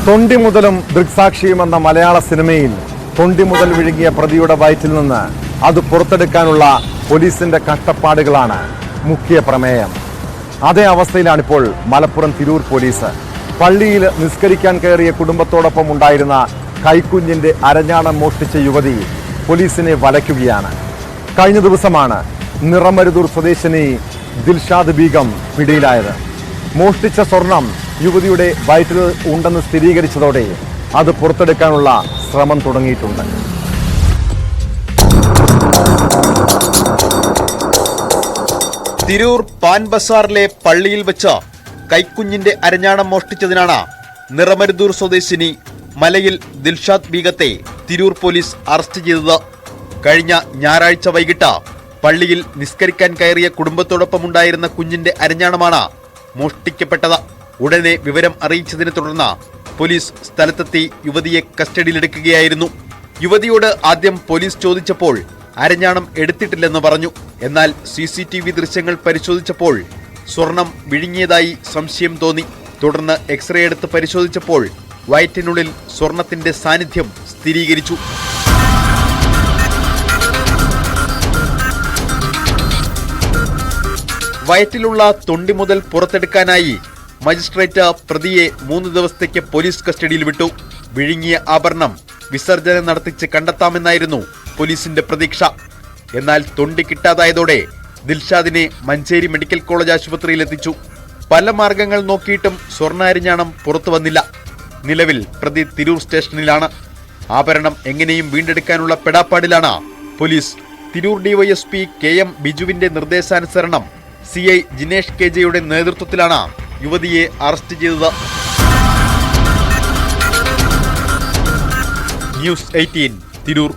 തൊണ്ടി മുതലും ദൃക്സാക്ഷിയും എന്ന മലയാള സിനിമയിൽ തൊണ്ടി മുതൽ വിഴുങ്ങിയ പ്രതിയുടെ വയറ്റിൽ നിന്ന് അത് പുറത്തെടുക്കാനുള്ള പോലീസിന്റെ കഷ്ടപ്പാടുകളാണ് മുഖ്യ പ്രമേയം. അതേ അവസ്ഥയിലാണിപ്പോൾ മലപ്പുറം തിരൂർ പോലീസ്. പള്ളിയിൽ നിസ്കരിക്കാൻ കയറിയ കുടുംബത്തോടൊപ്പം ഉണ്ടായിരുന്ന കൈക്കുഞ്ഞിന്റെ അരഞ്ഞാണം മോഷ്ടിച്ച യുവതി പോലീസിനെ വലയ്ക്കുകയാണ്. കഴിഞ്ഞ ദിവസമാണ് നിറമരുതൂർ സ്വദേശിനി ദിൽഷാദ് ബീഗം പിടിയിലായത്. മോഷ്ടിച്ച സ്വർണം യുവതിയുടെ വയറ്റിൽ ഉണ്ടെന്ന് സ്ഥിരീകരിച്ചതോടെ അത് പുറത്തെടുക്കാനുള്ള ശ്രമം തുടങ്ങിയിട്ടുണ്ട്. തിരൂർ പാൻ ബസാറിലെ പള്ളിയിൽ വെച്ച് കൈക്കുഞ്ഞിന്റെ അരഞ്ഞാണം മോഷ്ടിച്ചതിനാണ് നിറമരുതൂർ സ്വദേശിനി മലയിൽ ദിൽഷാദ് ബീഗത്തെ തിരൂർ പോലീസ് അറസ്റ്റ് ചെയ്തത്. കഴിഞ്ഞ ഞായറാഴ്ച വൈകിട്ട് പള്ളിയിൽ നിസ്കരിക്കാൻ കയറിയ കുടുംബത്തോടൊപ്പമുണ്ടായിരുന്ന കുഞ്ഞിന്റെ അരഞ്ഞാണമാണ് മോഷ്ടിക്കപ്പെട്ടത്. ഉടനെ വിവരം അറിയിച്ചതിനെ തുടർന്ന് പോലീസ് സ്ഥലത്തെത്തി യുവതിയെ കസ്റ്റഡിയിലെടുക്കുകയായിരുന്നു. യുവതിയോട് ആദ്യം പോലീസ് ചോദിച്ചപ്പോൾ അരഞ്ഞാണം എടുത്തിട്ടില്ലെന്ന് പറഞ്ഞു. എന്നാൽ CCTV ദൃശ്യങ്ങൾ പരിശോധിച്ചപ്പോൾ സ്വർണം വിഴുങ്ങിയതായി സംശയം തോന്നി. തുടർന്ന് എക്സ്റേ എടുത്ത് പരിശോധിച്ചപ്പോൾ വയറ്റിനുള്ളിൽ സ്വർണത്തിന്റെ സാന്നിധ്യം സ്ഥിരീകരിച്ചു. വയറ്റിലുള്ള തൊണ്ടി മുതൽ പുറത്തെടുക്കാനായി മജിസ്ട്രേറ്റ് പ്രതിയെ 3 ദിവസത്തേക്ക് പോലീസ് കസ്റ്റഡിയിൽ വിട്ടു. വിഴുങ്ങിയ ആഭരണം വിസർജനം നടത്തിച്ച് കണ്ടെത്താമെന്നായിരുന്നു പോലീസിന്റെ പ്രതീക്ഷ. എന്നാൽ തൊണ്ടി കിട്ടാതായതോടെ ദിൽഷാദിനെ മഞ്ചേരി മെഡിക്കൽ കോളേജ് ആശുപത്രിയിൽ എത്തിച്ചു. പല മാർഗങ്ങൾ നോക്കിയിട്ടും സ്വർണ്ണാരിഞ്ഞാണം പുറത്തു വന്നില്ല. നിലവിൽ പ്രതി തിരൂർ സ്റ്റേഷനിലാണ്. ആഭരണം എങ്ങനെയും വീണ്ടെടുക്കാനുള്ള പെടാപ്പാടിലാണ് പോലീസ്. തിരൂർ DYSP KM ബിജുവിന്റെ നിർദ്ദേശാനുസരണം CI ജിനേഷ് KJയുടെ നേതൃത്വത്തിലാണ് യുവതിയെ അറസ്റ്റ് ചെയ്തത്. News 18 തിരൂർ.